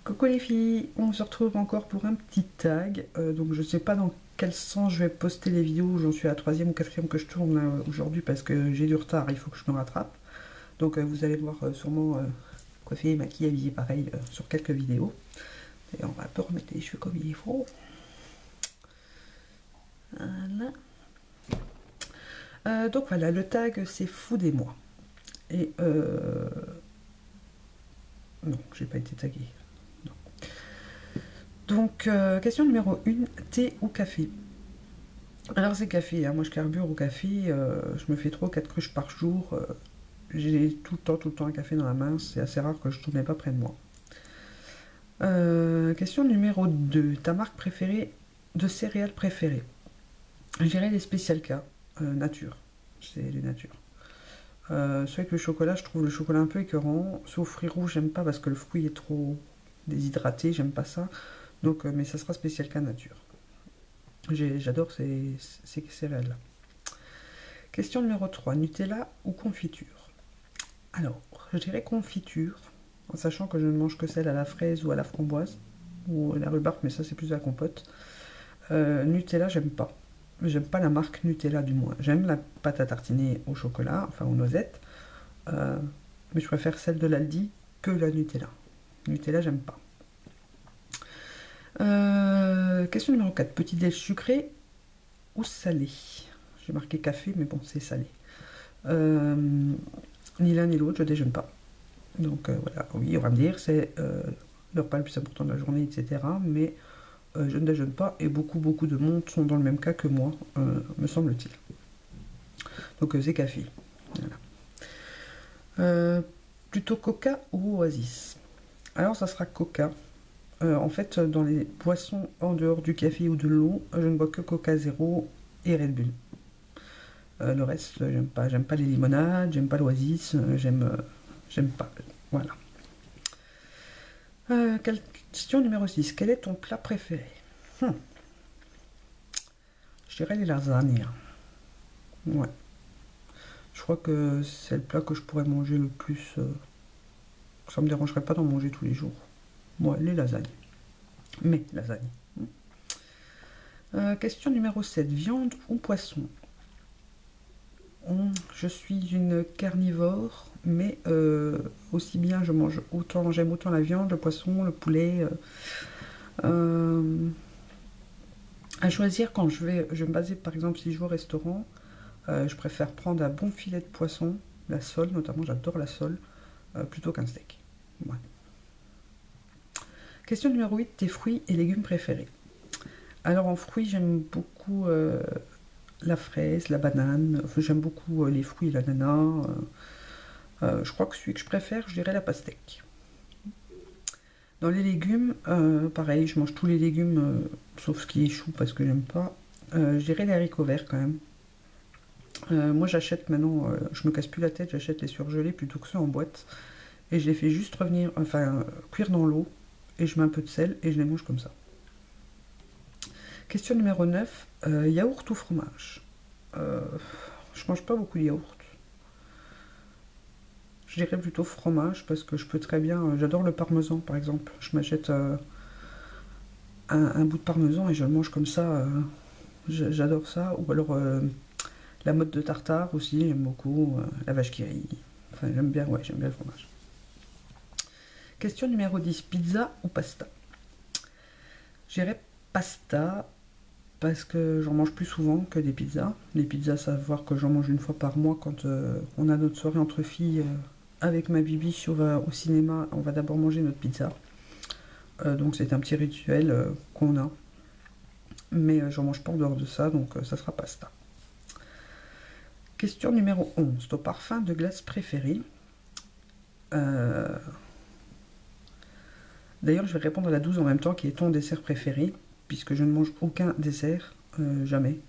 Coucou les filles, on se retrouve encore pour un petit tag. Donc je sais pas dans quel sens je vais poster les vidéos, j'en suis à la troisième ou quatrième que je tourne aujourd'hui parce que j'ai du retard, il faut que je me rattrape. Donc vous allez voir sûrement coiffée, maquillée, habillée pareil sur quelques vidéos. Et on va un peu remettre les cheveux comme il faut. Voilà. Donc voilà, le tag c'est fou des mois. Et non, j'ai pas été taguée. Donc, question numéro 1, thé ou café? Alors c'est café, hein. Moi je carbure au café, je me fais 3 ou 4 cruches par jour, j'ai tout le temps un café dans la main, c'est assez rare que je ne tourne pas près de moi. Question numéro 2, ta marque préférée de céréales préférée? Je dirais les Special K, nature, c'est les natures. Celui avec le chocolat, je trouve le chocolat un peu écœurant, sauf fruits rouges, j'aime pas parce que le fruit est trop déshydraté, j'aime pas ça. Donc, mais ça sera Special K nature. J'adore ces céréales-là. Question numéro 3, Nutella ou confiture? Alors, je dirais confiture, en sachant que je ne mange que celle à la fraise ou à la framboise, ou à la rhubarbe, mais ça c'est plus à la compote. Nutella, j'aime pas. J'aime pas la marque Nutella du moins. J'aime la pâte à tartiner au chocolat, enfin aux noisettes, mais je préfère celle de l'Aldi que la Nutella. Nutella, j'aime pas. Question numéro 4. Petit déj sucré ou salé? J'ai marqué café, mais bon, c'est salé. Ni l'un ni l'autre, je déjeune pas. Donc voilà, oui, on va me dire, c'est le repas le plus important de la journée, etc. Mais je ne déjeune pas et beaucoup de monde sont dans le même cas que moi, me semble-t-il. Donc c'est café. Voilà. Plutôt Coca ou Oasis? Alors ça sera Coca. En fait, dans les boissons en dehors du café ou de l'eau, je ne bois que Coca Zéro et Red Bull. Le reste, j'aime pas. J'aime pas les limonades, j'aime pas l'Oasis, j'aime pas. Voilà. Question numéro 6. Quel est ton plat préféré? Je dirais les lasagnes. Ouais. Je crois que c'est le plat que je pourrais manger le plus. Ça me dérangerait pas d'en manger tous les jours. Ouais, les lasagnes. Mais lasagnes. Question numéro 7. Viande ou poisson? Je suis une carnivore, mais aussi bien j'aime autant la viande, le poisson, le poulet. À choisir, quand je vais me baser par exemple si je vais au restaurant, je préfère prendre un bon filet de poisson, la sole notamment, j'adore la sole, plutôt qu'un steak. Ouais. Question numéro 8, tes fruits et légumes préférés? Alors en fruits, j'aime beaucoup la fraise, la banane, enfin, j'aime beaucoup les fruits et l'ananas. Je crois que celui que je préfère, je dirais la pastèque. Dans les légumes, pareil, je mange tous les légumes, sauf ce qui est chou parce que j'aime pas. Je dirais les haricots verts quand même. Moi j'achète maintenant, je me casse plus la tête, j'achète les surgelés plutôt que ceux en boîte. Et je les fais juste cuire dans l'eau, et je mets un peu de sel et je les mange comme ça. Question numéro 9, yaourt ou fromage? Je mange pas beaucoup de yaourt. Je dirais plutôt fromage parce que je peux très bien. J'adore le parmesan par exemple. Je m'achète un bout de parmesan et je le mange comme ça. J'adore ça. Ou alors la mode de tartare aussi, j'aime beaucoup. La vache qui rit. Enfin, j'aime bien le fromage. Question numéro 10, pizza ou pasta? Je dirais pasta parce que j'en mange plus souvent que des pizzas. Les pizzas, savoir que j'en mange une fois par mois quand on a notre soirée entre filles. Avec ma bibi, si on va au cinéma, on va d'abord manger notre pizza. Donc c'est un petit rituel qu'on a. Mais j'en mange pas en dehors de ça, donc ça sera pasta. Question numéro 11. Ton parfum de glace préféré? D'ailleurs, je vais répondre à la 12 en même temps, qui est ton dessert préféré, puisque je ne mange aucun dessert, jamais.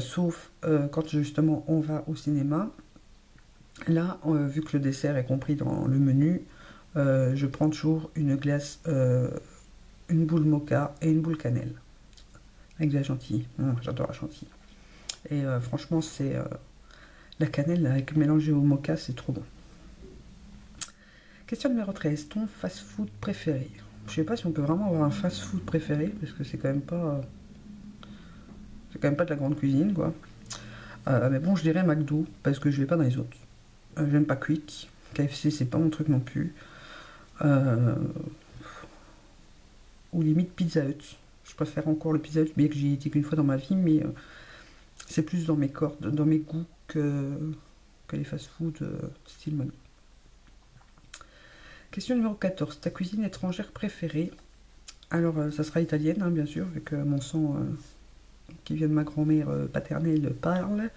Sauf quand justement on va au cinéma. Là, vu que le dessert est compris dans le menu, je prends toujours une glace, une boule mocha et une boule cannelle. Avec de la chantilly. J'adore la chantilly. Et franchement, c'est la cannelle avec mélangée au mocha, c'est trop bon. Question numéro 13. Ton fast-food préféré? Je sais pas si on peut vraiment avoir un fast-food préféré, parce que c'est quand même pas... C'est quand même pas de la grande cuisine, quoi. Mais bon, je dirais McDo, parce que je vais pas dans les autres. J'aime pas Quick. KFC, c'est pas mon truc non plus. Euh, ou limite Pizza Hut. Je préfère encore le Pizza Hut, bien que j'y ai été qu'une fois dans ma vie, mais c'est plus dans mes cordes, dans mes goûts que les fast-food style McDo. Question numéro 14. Ta cuisine étrangère préférée? Alors, ça sera italienne, hein, bien sûr, avec mon sang qui vient de ma grand-mère paternelle parle.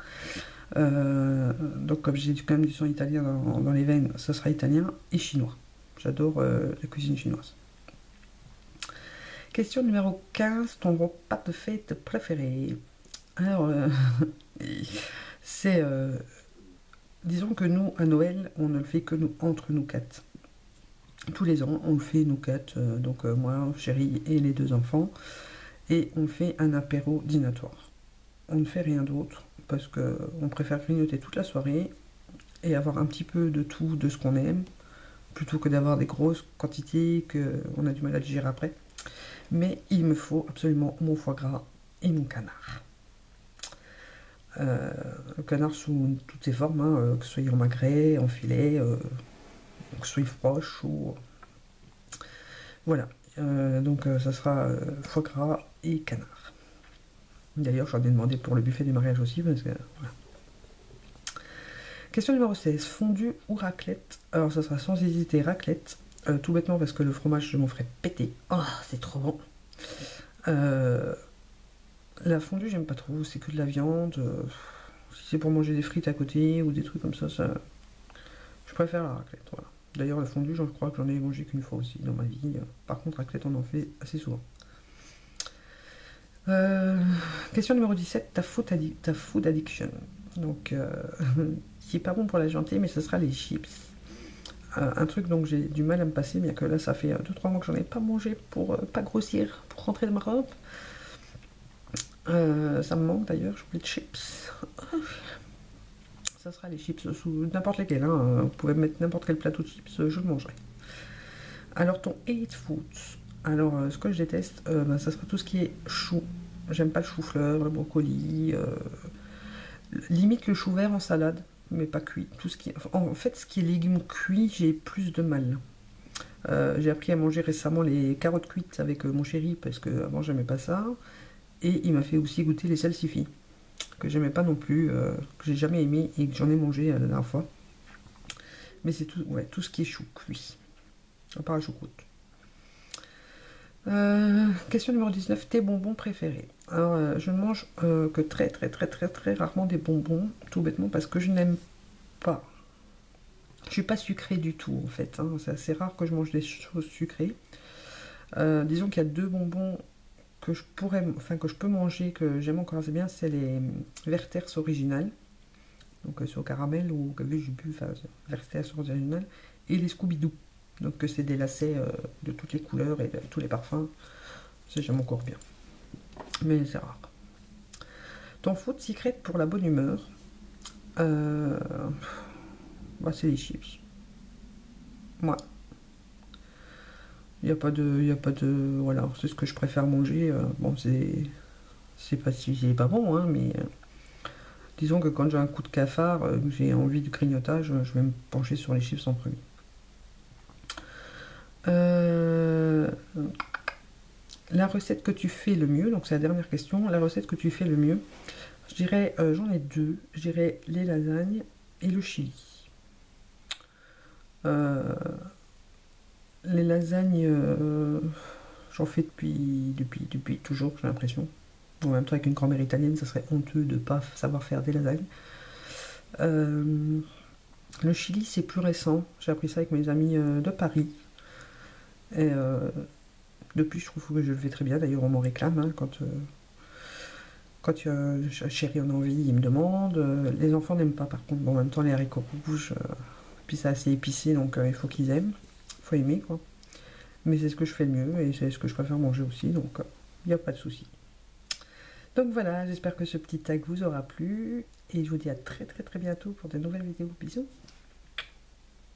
Donc, comme j'ai quand même du sang italien dans les veines, ça sera italien et chinois. J'adore la cuisine chinoise. Question numéro 15. Ton repas de fête préféré? Alors, c'est... disons que nous, à Noël, on ne le fait que nous, entre nous quatre. Tous les ans, on le fait nous quatre, donc moi, chérie et les deux enfants, et on fait un apéro dînatoire. On ne fait rien d'autre parce qu'on préfère grignoter toute la soirée et avoir un petit peu de tout, de ce qu'on aime, plutôt que d'avoir des grosses quantités qu'on a du mal à digérer après. Mais il me faut absolument mon foie gras et mon canard. Le canard sous toutes ses formes, hein, que ce soit en magret, en filet, que ce soit froid, chaud. Voilà. Donc ça sera foie gras et canard. D'ailleurs, j'en ai demandé pour le buffet du mariage aussi, parce que voilà. Question numéro 16. Fondue ou raclette? Alors ça sera sans hésiter raclette. Tout bêtement parce que le fromage, je m'en ferai péter. Oh, c'est trop bon. La fondue, j'aime pas trop. C'est que de la viande. Si c'est pour manger des frites à côté ou des trucs comme ça, je préfère la raclette. Voilà. D'ailleurs, la fondue, je crois que j'en ai mangé qu'une fois aussi dans ma vie. Par contre, raclette, on en fait assez souvent. Question numéro 17, ta food addiction. Donc, qui est pas bon pour la santé, mais ce sera les chips. Un truc dont j'ai du mal à me passer, bien que là, ça fait 2-3 mois que j'en ai pas mangé pour pas grossir, pour rentrer dans ma robe. Ça me manque d'ailleurs, j'oublie de chips. Ça sera les chips sous n'importe lesquels. Hein. Vous pouvez mettre n'importe quel plateau de chips, je le mangerai. Alors, ton hate food. Alors, ce que je déteste, ça sera tout ce qui est chou. J'aime pas le chou-fleur, le brocoli, limite le chou vert en salade, mais pas cuit. Tout ce qui, en fait, ce qui est légumes cuits, j'ai plus de mal. J'ai appris à manger récemment les carottes cuites avec mon chéri, parce que avant j'aimais pas ça. Et il m'a fait aussi goûter les salsifis, que j'aimais pas non plus, que j'ai jamais aimé et que j'en ai mangé la dernière fois. Mais c'est tout, ouais, tout ce qui est chou cuit, à part la choucroute. Question numéro 19, tes bonbons préférés. Alors, je ne mange que très rarement des bonbons, tout bêtement parce que je n'aime pas. Je suis pas sucrée du tout en fait, hein. C'est assez rare que je mange des choses sucrées. Disons qu'il y a deux bonbons que je peux manger, que j'aime encore assez bien, c'est les Werther's originales. Donc sur caramel ou Werther's original, et les Scooby-Doo. Donc c'est des lacets de toutes les couleurs et de tous les parfums. Ça j'aime encore bien. Mais c'est rare. Ton food secret pour la bonne humeur, c'est les chips. Moi. Il n'y a pas de... Voilà, c'est ce que je préfère manger. Bon, c'est pas bon, hein, mais... disons que quand j'ai un coup de cafard, j'ai envie du grignotage, je vais me pencher sur les chips en premier. La recette que tu fais le mieux, donc c'est la dernière question, la recette que tu fais le mieux, je dirais, j'en ai deux, je dirais les lasagnes et le chili. Les lasagnes, j'en fais depuis toujours, j'ai l'impression. En même temps, avec une grand-mère italienne, ça serait honteux de ne pas savoir faire des lasagnes. Le chili, c'est plus récent. J'ai appris ça avec mes amis de Paris. Et depuis, je trouve que je le fais très bien. D'ailleurs, on m'en réclame. Hein, quand chéri en a envie, il me demande. Les enfants n'aiment pas, par contre. Bon, en même temps, les haricots rouges, puis c'est assez épicé, donc il faut qu'ils aiment. Il faut aimer, quoi. Mais c'est ce que je fais le mieux et c'est ce que je préfère manger aussi, donc il n'y a pas de souci. Donc voilà, j'espère que ce petit tag vous aura plu et je vous dis à très bientôt pour de nouvelles vidéos. Bisous!